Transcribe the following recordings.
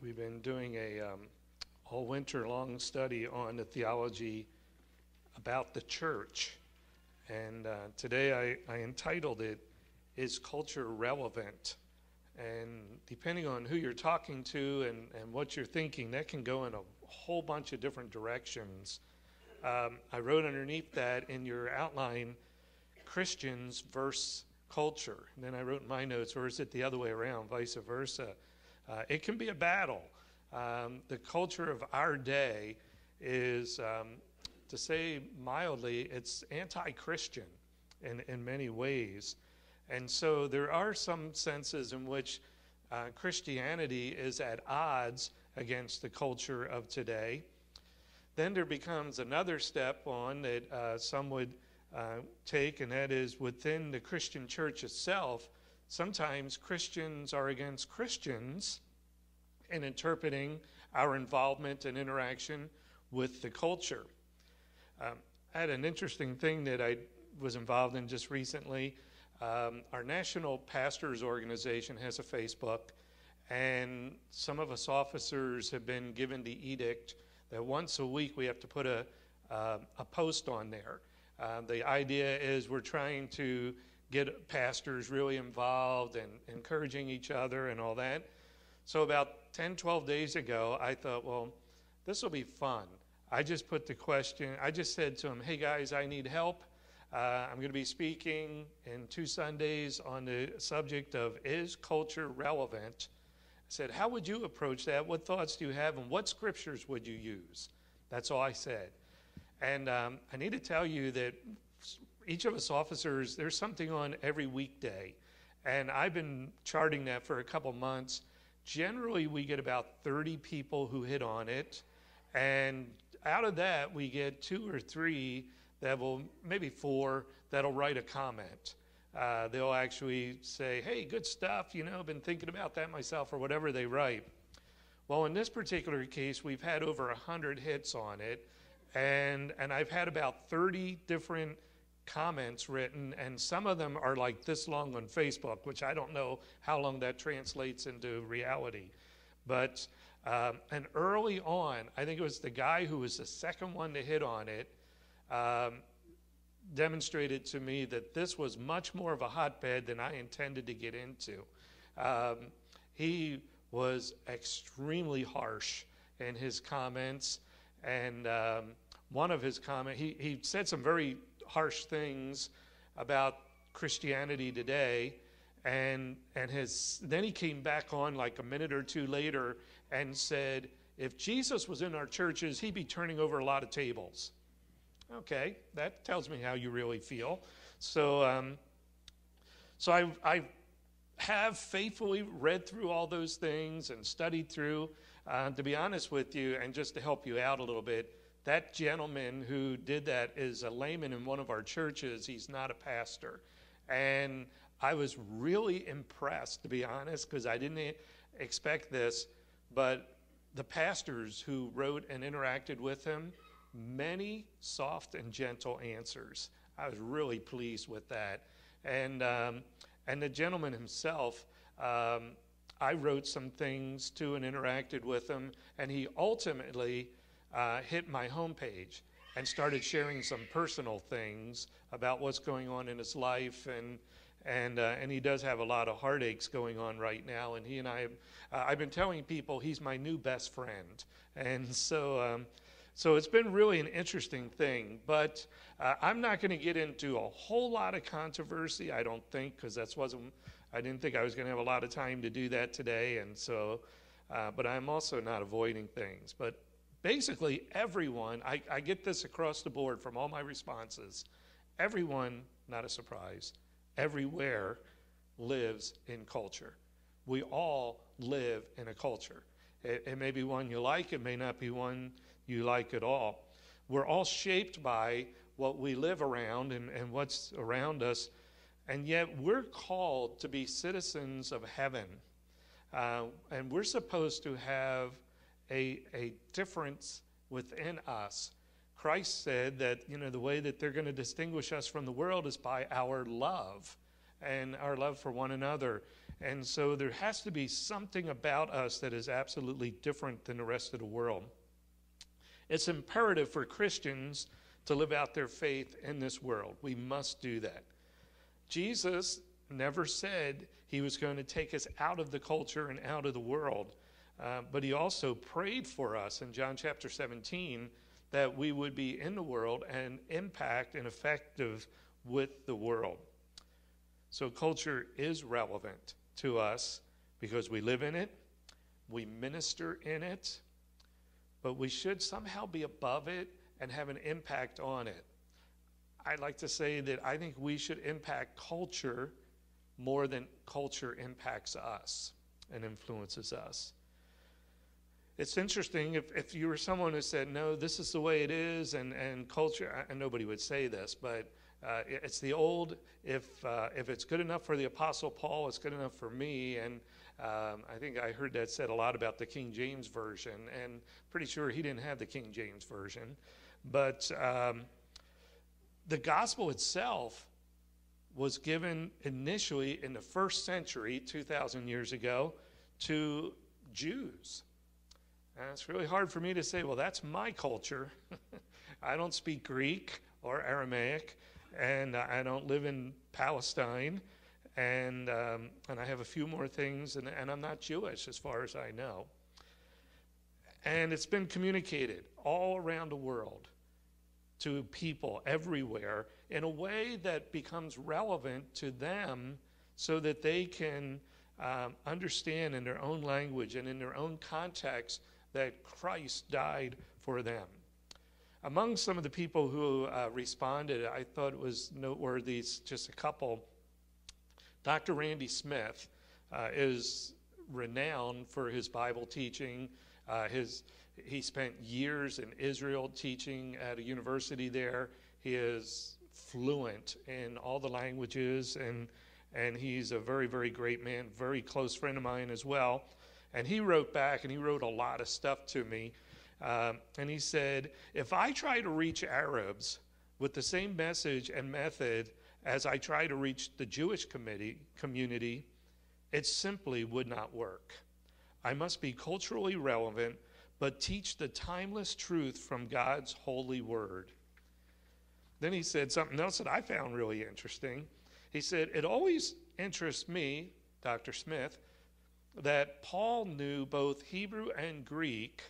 We've been doing a all winter long study on the theology about the church. And today I entitled it, Is Culture Relevant? And depending on who you're talking to and what you're thinking, that can go in a whole bunch of different directions. I wrote underneath that in your outline, Christians versus culture. And then I wrote in my notes, or is it the other way around, vice versa? It can be a battle. The culture of our day is, to say mildly, it's anti-Christian in many ways. And so there are some senses in which Christianity is at odds against the culture of today. Then there becomes another step on that some would take, and that is within the Christian church itself. Sometimes Christians are against Christians in interpreting our involvement and interaction with the culture. I had an interesting thing that I was involved in just recently. Our National Pastors Organization has a Facebook, and some of us officers have been given the edict that once a week we have to put a post on there. The idea is we're trying to get pastors really involved and encouraging each other and all that. So about 10, 12 days ago, I thought, well, this will be fun. I just put the question, I just said to them, hey guys, I need help. I'm going to be speaking in 2 Sundays on the subject of, is culture relevant? I said, how would you approach that? What thoughts do you have, and what scriptures would you use? That's all I said. And I need to tell you that each of us officers, there's something on every weekday. And I've been charting that for a couple months. Generally, we get about 30 people who hit on it. And out of that, we get 2 or 3 that will, maybe 4, that'll write a comment. They'll actually say, hey, good stuff, you know, been thinking about that myself, or whatever they write. Well, in this particular case, we've had over 100 hits on it. And I've had about 30 different comments written, and some of them are like this long on Facebook, which I don't know how long that translates into reality. But, and early on, I think it was the guy who was the second one to hit on it, demonstrated to me that this was much more of a hotbed than I intended to get into. He was extremely harsh in his comments, and one of his comments, he said some very harsh things about Christianity today, and then he came back on like a minute or 2 later and said, if Jesus was in our churches, he'd be turning over a lot of tables. Okay, that tells me how you really feel. So I have faithfully read through all those things and studied through. To be honest with you, and just to help you out a little bit, that gentleman who did that is a layman in one of our churches. He's not a pastor. And I was really impressed, to be honest, because I didn't expect this. But the pastors who wrote and interacted with him, many soft and gentle answers. I was really pleased with that. And the gentleman himself, I wrote some things to and interacted with him, and he ultimately hit my homepage and started sharing some personal things about what's going on in his life, and he does have a lot of heartaches going on right now. And he and I've been telling people he's my new best friend, and so it's been really an interesting thing. But I'm not going to get into a whole lot of controversy, I don't think, because I didn't think I was going to have a lot of time to do that today, and so. But I'm also not avoiding things. But basically, everyone, I get this across the board from all my responses, everyone, not a surprise, everywhere lives in culture. We all live in a culture. It may be one you like, it may not be one you like at all. We're all shaped by what we live around and what's around us, and yet we're called to be citizens of heaven. And we're supposed to have a difference within us. Christ said that, you know, the way that they're going to distinguish us from the world is by our love and our love for one another. And so there has to be something about us that is absolutely different than the rest of the world. It's imperative for Christians to live out their faith in this world. We must do that. Jesus never said he was going to take us out of the culture and out of the world, but he also prayed for us in John chapter 17 that we would be in the world and impact and effective with the world. So culture is relevant to us because we live in it, we minister in it, but we should somehow be above it and have an impact on it. I'd like to say that I think we should impact culture more than culture impacts us and influences us. It's interesting if you were someone who said, no, this is the way it is, and culture, and nobody would say this, but it's the old, if it's good enough for the Apostle Paul, it's good enough for me. And I think I heard that said a lot about the King James Version, and pretty sure he didn't have the King James Version. But the gospel itself was given initially in the first century, 2,000 years ago, to Jews. And it's really hard for me to say, well, that's my culture. I don't speak Greek or Aramaic, and I don't live in Palestine, and I have a few more things, and I'm not Jewish as far as I know. And it's been communicated all around the world to people everywhere in a way that becomes relevant to them so that they can understand in their own language and in their own context that Christ died for them. Among some of the people who responded, I thought it was noteworthy, just a couple. Dr. Randy Smith is renowned for his Bible teaching. He spent years in Israel teaching at a university there. He is fluent in all the languages, and he's a very, very great man, very close friend of mine as well. And he wrote back, and he wrote a lot of stuff to me. And he said, if I try to reach Arabs with the same message and method as I try to reach the Jewish community, it simply would not work. I must be culturally relevant, but teach the timeless truth from God's holy word. Then he said something else that I found really interesting. He said, it always interests me, Dr. Smith, that Paul knew both Hebrew and Greek,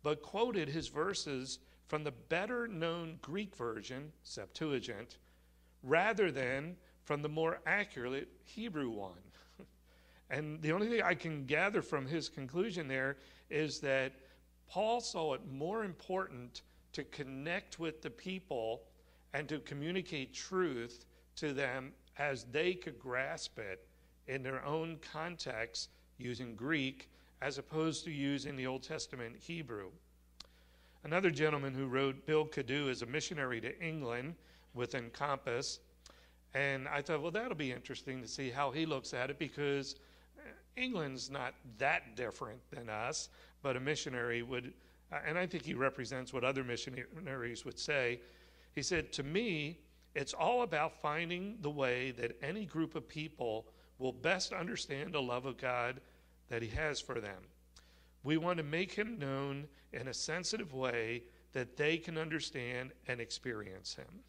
but quoted his verses from the better known Greek version, Septuagint, rather than from the more accurate Hebrew one. And the only thing I can gather from his conclusion there is that Paul saw it more important to connect with the people and to communicate truth to them as they could grasp it in their own context using Greek as opposed to using the Old Testament Hebrew. Another gentleman who wrote, Bill Cadu, is a missionary to England with Encompass. And I thought, well, that'll be interesting to see how he looks at it, because England's not that different than us, but a missionary would, and I think he represents what other missionaries would say. He said, to me, it's all about finding the way that any group of people will best understand the love of God that he has for them. We want to make him known in a sensitive way that they can understand and experience him.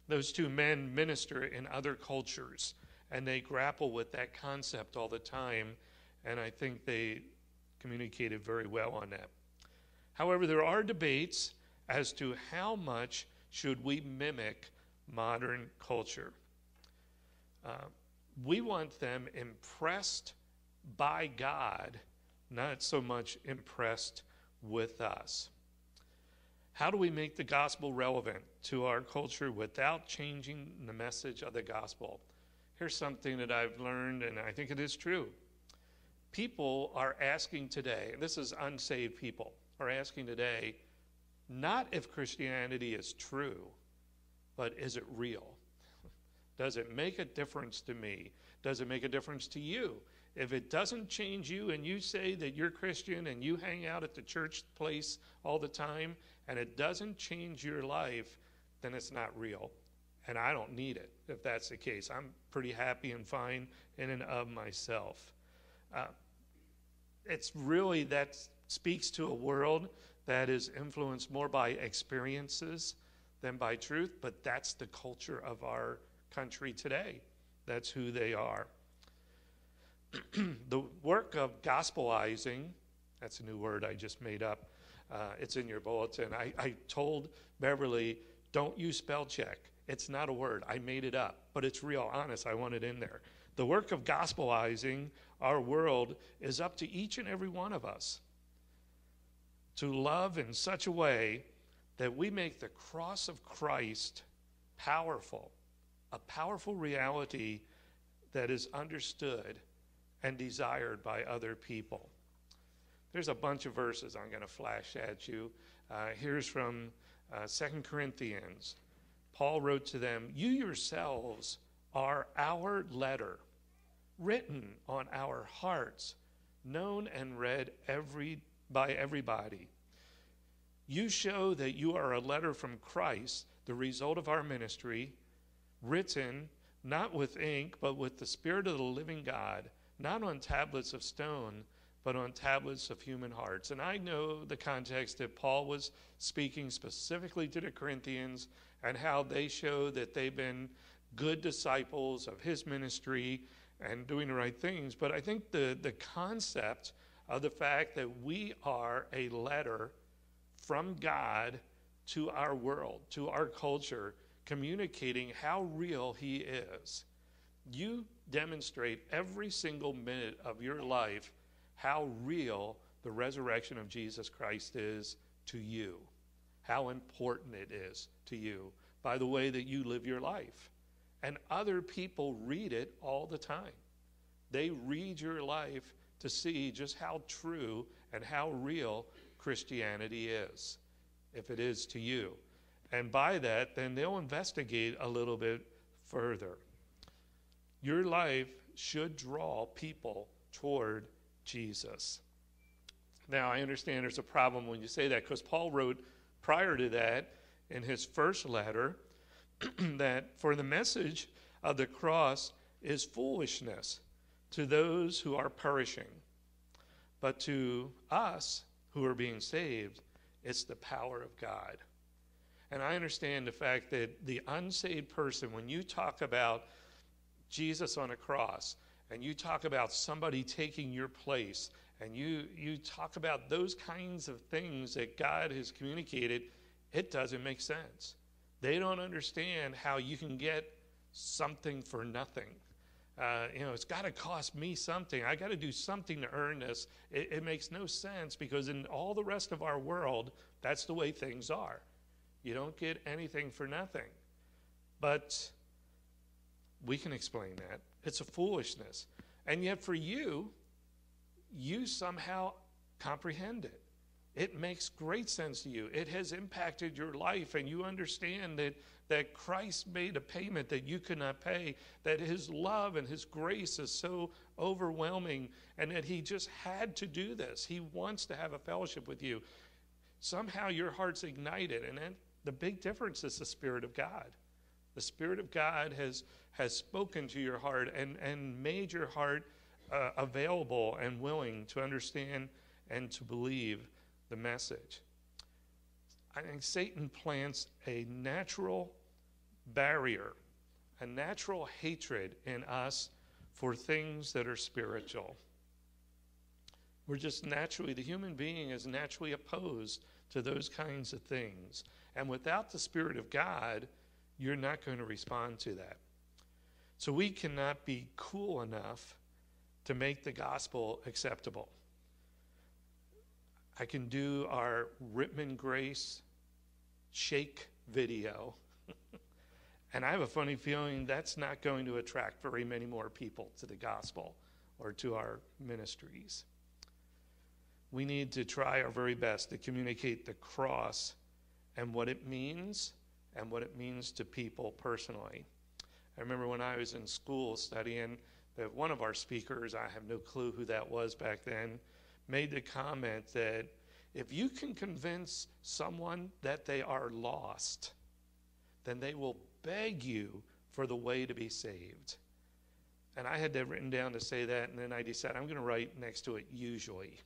Those two men minister in other cultures, and they grapple with that concept all the time, and I think they communicated very well on that. However, there are debates as to how much should we mimic modern culture. We want them impressed by God, not so much impressed with us. How do we make the gospel relevant to our culture without changing the message of the gospel? Here's something that I've learned, and I think it is true. People are asking today, and this is unsaved people, are asking today, not if Christianity is true, but is it real? Does it make a difference to me? Does it make a difference to you? If it doesn't change you and you say that you're Christian and you hang out at the church place all the time and it doesn't change your life, then it's not real. And I don't need it if that's the case. I'm pretty happy and fine in and of myself. It's really, that speaks to a world that is influenced more by experiences than by truth, but that's the culture of our country today. That's who they are. The work of gospelizing, that's a new word I just made up. It's in your bulletin. I told Beverly, don't use spell check. It's not a word. I made it up, but it's real, honest. I want it in there. The work of gospelizing our world is up to each and every one of us to love in such a way that we make the cross of Christ powerful, a powerful reality that is understood and desired by other people. There's a bunch of verses I'm going to flash at you. Here's from 2 Corinthians. Paul wrote to them, "You yourselves are our letter, written on our hearts, known and read by everybody. You show that you are a letter from Christ, the result of our ministry, written not with ink, but with the Spirit of the living God, not on tablets of stone, but on tablets of human hearts." And I know the context that Paul was speaking specifically to the Corinthians and how they show that they've been good disciples of his ministry and doing the right things. But I think the concept of the fact that we are a letter from God to our world, to our culture, communicating how real he is. You demonstrate every single minute of your life how real the resurrection of Jesus Christ is to you, how important it is to you by the way that you live your life. And other people read it all the time. They read your life to see just how true and how real Christianity is, if it is to you. And by that, then they'll investigate a little bit further. Your life should draw people toward Jesus. Now, I understand there's a problem when you say that, because Paul wrote prior to that in his first letter that for the message of the cross is foolishness to those who are perishing, but to us who are being saved, it's the power of God. And I understand the fact that the unsaved person, when you talk about Jesus on a cross, and you talk about somebody taking your place, and you talk about those kinds of things that God has communicated, it doesn't make sense. They don't understand how you can get something for nothing. It's got to cost me something. I got to do something to earn this. It makes no sense, because in all the rest of our world, that's the way things are. You don't get anything for nothing. But we can explain that. It's a foolishness. And yet for you, you somehow comprehend it. It makes great sense to you. It has impacted your life, and you understand that Christ made a payment that you could not pay, that his love and his grace is so overwhelming, and that he just had to do this. He wants to have a fellowship with you. Somehow your heart's ignited, and then the big difference is the Spirit of God. The Spirit of God has spoken to your heart and made your heart available and willing to understand and to believe the message. I think Satan plants a natural barrier, a natural hatred in us for things that are spiritual. We're just naturally, the human being is naturally opposed to those kinds of things. And without the Spirit of God, you're not going to respond to that. So we cannot be cool enough to make the gospel acceptable. I can do our Rittman Grace shake video, and I have a funny feeling that's not going to attract very many more people to the gospel or to our ministries. We need to try our very best to communicate the cross and what it means to people personally. I remember when I was in school studying that one of our speakers, I have no clue who that was back then, made the comment that if you can convince someone that they are lost, then they will beg you for the way to be saved. And I had that written down to say that, and then I decided I'm going to write next to it usually.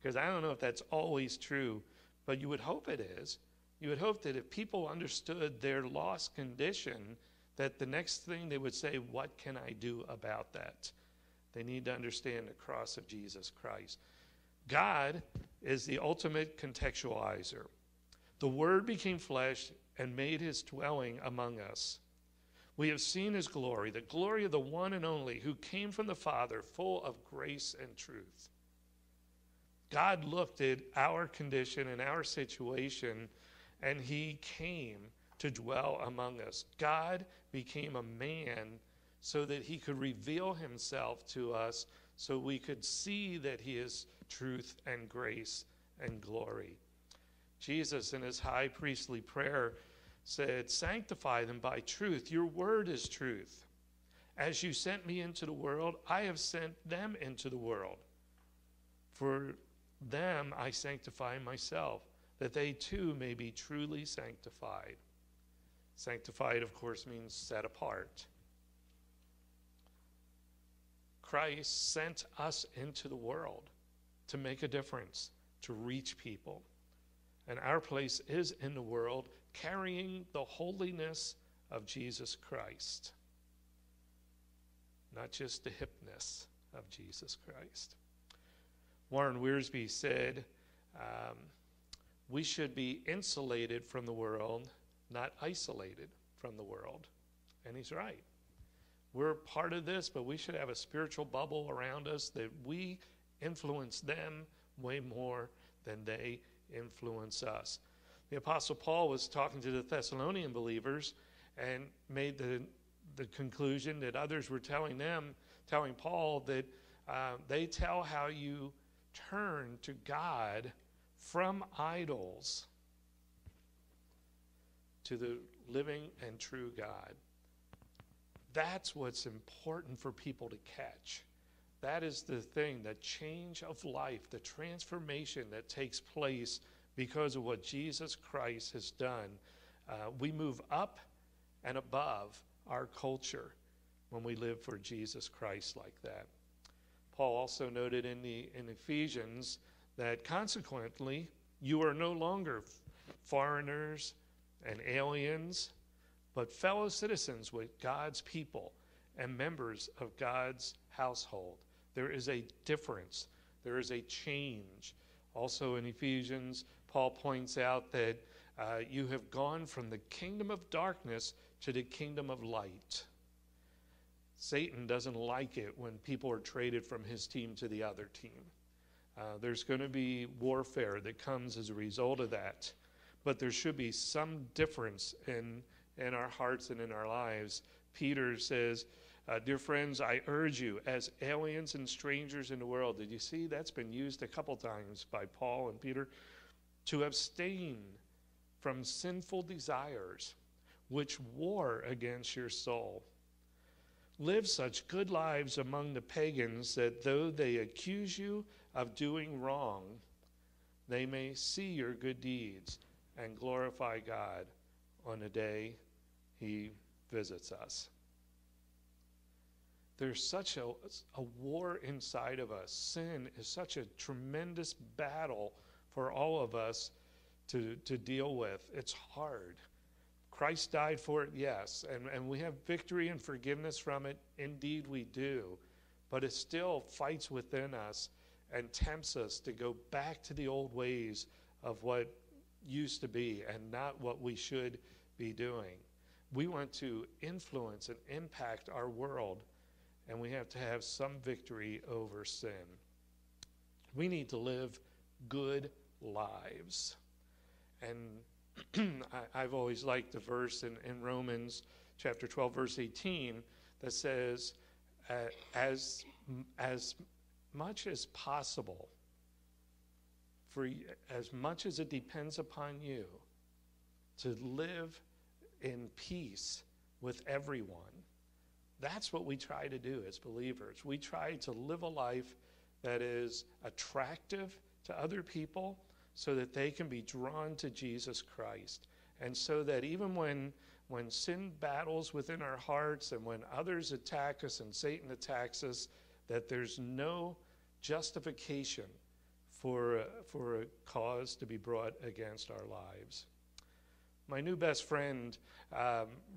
Because I don't know if that's always true, but you would hope it is. You would hope that if people understood their lost condition, that the next thing they would say, what can I do about that? They need to understand the cross of Jesus Christ. God is the ultimate contextualizer. The Word became flesh and made his dwelling among us. We have seen his glory, the glory of the one and only who came from the Father, full of grace and truth. God looked at our condition and our situation, and he came to dwell among us. God became a man so that he could reveal himself to us, so we could see that he is truth and grace and glory. Jesus, in his high priestly prayer, said, sanctify them by truth. Your word is truth. As you sent me into the world, I have sent them into the world. For them I sanctify myself, that they too may be truly sanctified. Sanctified, of course, means set apart. Christ sent us into the world to make a difference, to reach people. And our place is in the world, carrying the holiness of Jesus Christ, not just the hipness of Jesus Christ. Warren Wiersbe said, we should be insulated from the world, not isolated from the world. And he's right. We're part of this, but we should have a spiritual bubble around us that we influence them way more than they influence us. The Apostle Paul was talking to the Thessalonian believers and made the conclusion that others were telling Paul that they tell how you turn to God from idols to the living and true God. That's what's important for people to catch. That is the thing, the change of life, the transformation that takes place because of what Jesus Christ has done. We move up and above our culture when we live for Jesus Christ like that. Paul also noted in Ephesians that consequently, you are no longer foreigners and aliens, but fellow citizens with God's people and members of God's household. There is a difference. There is a change. Also in Ephesians, Paul points out that you have gone from the kingdom of darkness to the kingdom of light. Satan doesn't like it when people are traded from his team to the other team. There's going to be warfare that comes as a result of that. But there should be some difference in our hearts and in our lives. Peter says, dear friends, I urge you as aliens and strangers in the world. Did you see that's been used a couple times by Paul and Peter? To abstain from sinful desires which war against your soul. Live such good lives among the pagans that though they accuse you of doing wrong, they may see your good deeds and glorify God on the day he visits us. There's such a war inside of us. Sin is such a tremendous battle for all of us to deal with. It's hard. Christ died for it, yes, and we have victory and forgiveness from it. Indeed we do. But it still fights within us and tempts us to go back to the old ways of what used to be and not what we should be doing. We want to influence and impact our world, and we have to have some victory over sin. We need to live good lives. And I've always liked the verse in Romans chapter 12, verse 18 that says, as much as possible, for as much as it depends upon you, to live in peace with everyone. That's what we try to do as believers. We try to live a life that is attractive to other people so that they can be drawn to Jesus Christ. And so that even when when sin battles within our hearts and when others attack us and Satan attacks us, that there's no justification for a cause to be brought against our lives. My new best friend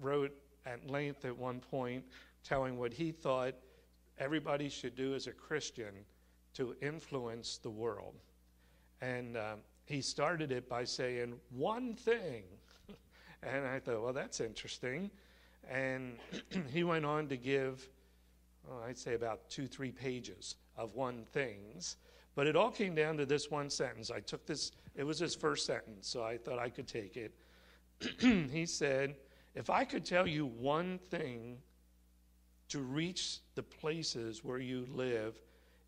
wrote at length at one point, telling what he thought everybody should do as a Christian to influence the world. And he started it by saying one thing. And I thought, well, that's interesting. And he went on to give, I'd say about 2-3 pages of one things. But it all came down to this one sentence. I took this, it was his first sentence, so I thought I could take it. He said, if I could tell you one thing to reach the places where you live,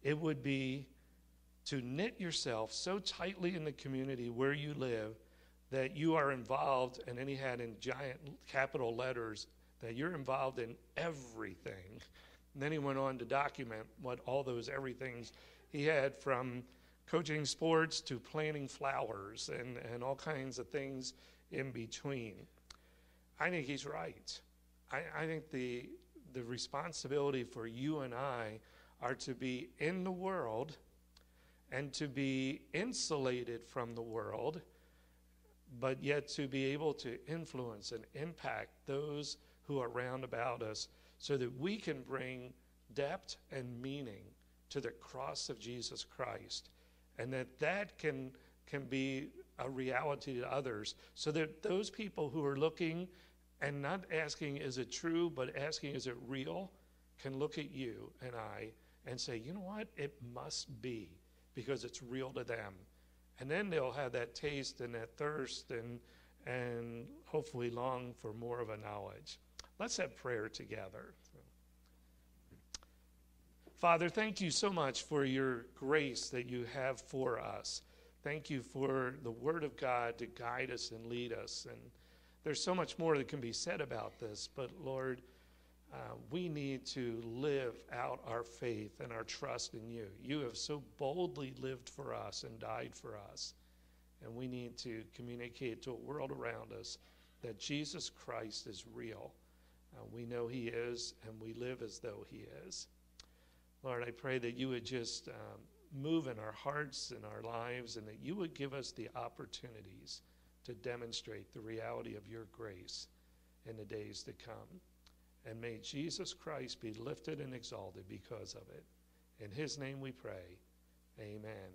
it would be to knit yourself so tightly in the community where you live that you are involved, and then he had in giant capital letters, that you're involved in everything. And then he went on to document what all those everythings he had, from coaching sports to planting flowers and all kinds of things in between. I think he's right. I think the responsibility for you and I are to be in the world and to be insulated from the world, but yet to be able to influence and impact those who are round about us so that we can bring depth and meaning to the cross of Jesus Christ, and that can be a reality to others, so that those people who are looking and not asking is it true, but asking is it real, can look at you and I and say, you know what, it must be, because it's real to them. And then they'll have that taste and that thirst and hopefully long for more of a knowledge. Let's have prayer together. Father, thank you so much for your grace that you have for us. Thank you for the Word of God to guide us and lead us. And there's so much more that can be said about this, but Lord, we need to live out our faith and our trust in you. You have so boldly lived for us and died for us. And we need to communicate to a world around us that Jesus Christ is real. We know he is, and we live as though he is. Lord, I pray that you would just move in our hearts and our lives, and that you would give us the opportunities to demonstrate the reality of your grace in the days to come. And may Jesus Christ be lifted and exalted because of it. In his name we pray. Amen.